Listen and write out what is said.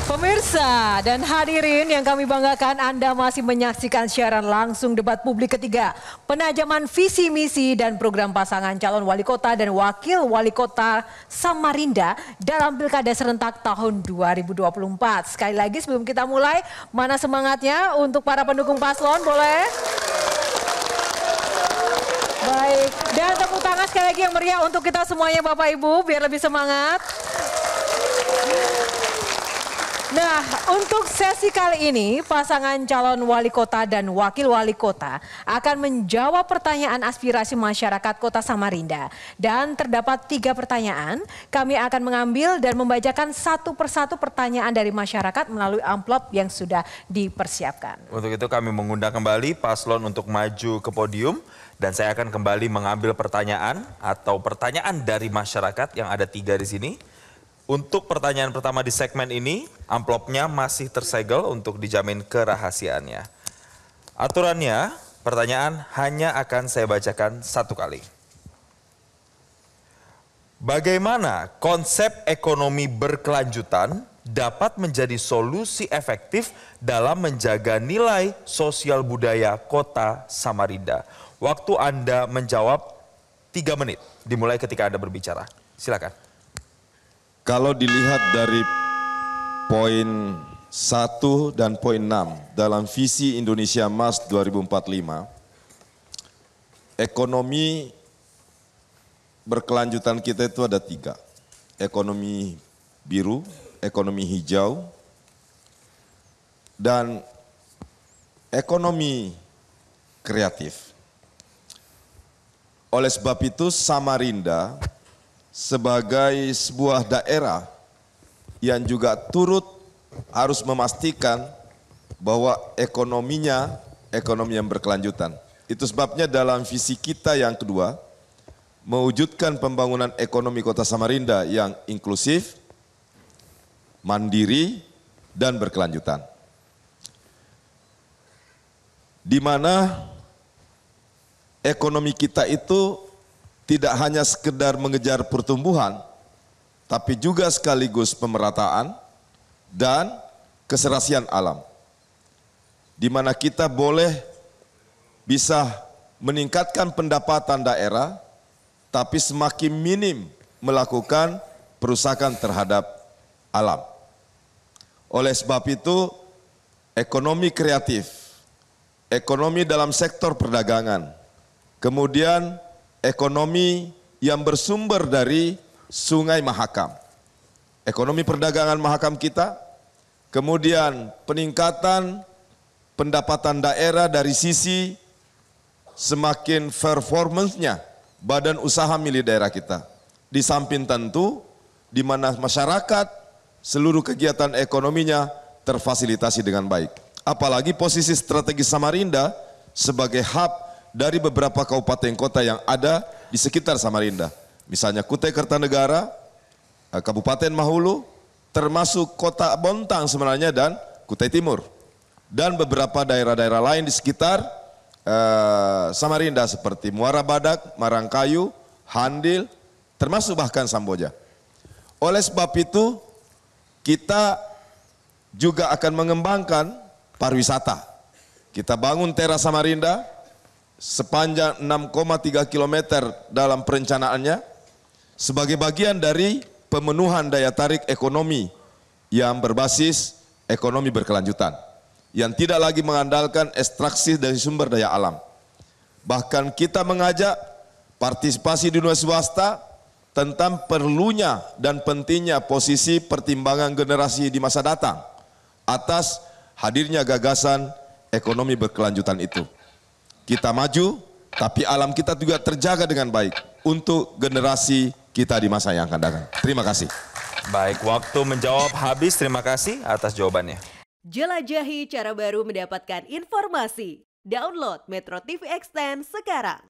Pemirsa dan hadirin yang kami banggakan, Anda masih menyaksikan siaran langsung debat publik ketiga. Penajaman visi misi dan program pasangan calon wali kota dan wakil wali kota Samarinda dalam Pilkada serentak tahun 2024. Sekali lagi sebelum kita mulai, mana semangatnya untuk para pendukung paslon, boleh? Baik, dan tepuk tangan sekali lagi yang meriah untuk kita semuanya Bapak Ibu, biar lebih semangat. Nah, untuk sesi kali ini, pasangan calon wali kota dan wakil wali kota akan menjawab pertanyaan aspirasi masyarakat kota Samarinda. Dan terdapat 3 pertanyaan, kami akan mengambil dan membacakan satu persatu pertanyaan dari masyarakat melalui amplop yang sudah dipersiapkan. Untuk itu kami mengundang kembali paslon untuk maju ke podium. Dan saya akan kembali mengambil pertanyaan atau pertanyaan dari masyarakat yang ada 3 di sini. Untuk pertanyaan pertama di segmen ini, amplopnya masih tersegel untuk dijamin kerahasiaannya. Aturannya, pertanyaan hanya akan saya bacakan 1 kali. Bagaimana konsep ekonomi berkelanjutan dapat menjadi solusi efektif dalam menjaga nilai sosial budaya kota Samarinda? Waktu Anda menjawab 3 menit, dimulai ketika Anda berbicara. Silakan. Kalau dilihat dari poin 1 dan poin 6 dalam visi Indonesia Emas 2045, ekonomi berkelanjutan kita itu ada 3. Ekonomi biru, ekonomi hijau, dan ekonomi kreatif. Oleh sebab itu Samarinda sebagai sebuah daerah yang juga turut harus memastikan bahwa ekonominya ekonomi yang berkelanjutan. Itu sebabnya dalam visi kita yang kedua, mewujudkan pembangunan ekonomi kota Samarinda yang inklusif, mandiri, dan berkelanjutan. Di mana ekonomi kita itu tidak hanya sekedar mengejar pertumbuhan, tapi juga sekaligus pemerataan dan keserasian alam. Di mana kita boleh bisa meningkatkan pendapatan daerah, tapi semakin minim melakukan perusakan terhadap alam. Oleh sebab itu, ekonomi kreatif, ekonomi dalam sektor perdagangan, kemudian ekonomi yang bersumber dari Sungai Mahakam, ekonomi perdagangan Mahakam kita, kemudian peningkatan pendapatan daerah dari sisi semakin performance-nya badan usaha milik daerah kita. Di samping tentu di mana masyarakat seluruh kegiatan ekonominya terfasilitasi dengan baik. Apalagi posisi strategis Samarinda sebagai hub dari beberapa kabupaten kota yang ada di sekitar Samarinda. Misalnya Kutai Kertanegara, Kabupaten Mahulu, termasuk kota Bontang sebenarnya dan Kutai Timur. Dan beberapa daerah-daerah lain di sekitar Samarinda seperti Muara Badak, Marangkayu, Handil, termasuk bahkan Samboja. Oleh sebab itu, kita juga akan mengembangkan pariwisata. Kita bangun teras Samarinda sepanjang 6,3 km dalam perencanaannya sebagai bagian dari pemenuhan daya tarik ekonomi yang berbasis ekonomi berkelanjutan yang tidak lagi mengandalkan ekstraksi dari sumber daya alam. Bahkan kita mengajak partisipasi dunia swasta tentang perlunya dan pentingnya posisi pertimbangan generasi di masa datang atas hadirnya gagasan ekonomi berkelanjutan itu. Kita maju, tapi alam kita juga terjaga dengan baik untuk generasi kita di masa yang akan datang. Terima kasih. Baik, waktu menjawab habis. Terima kasih atas jawabannya. Jelajahi cara baru mendapatkan informasi. Download Metro TV Extend sekarang.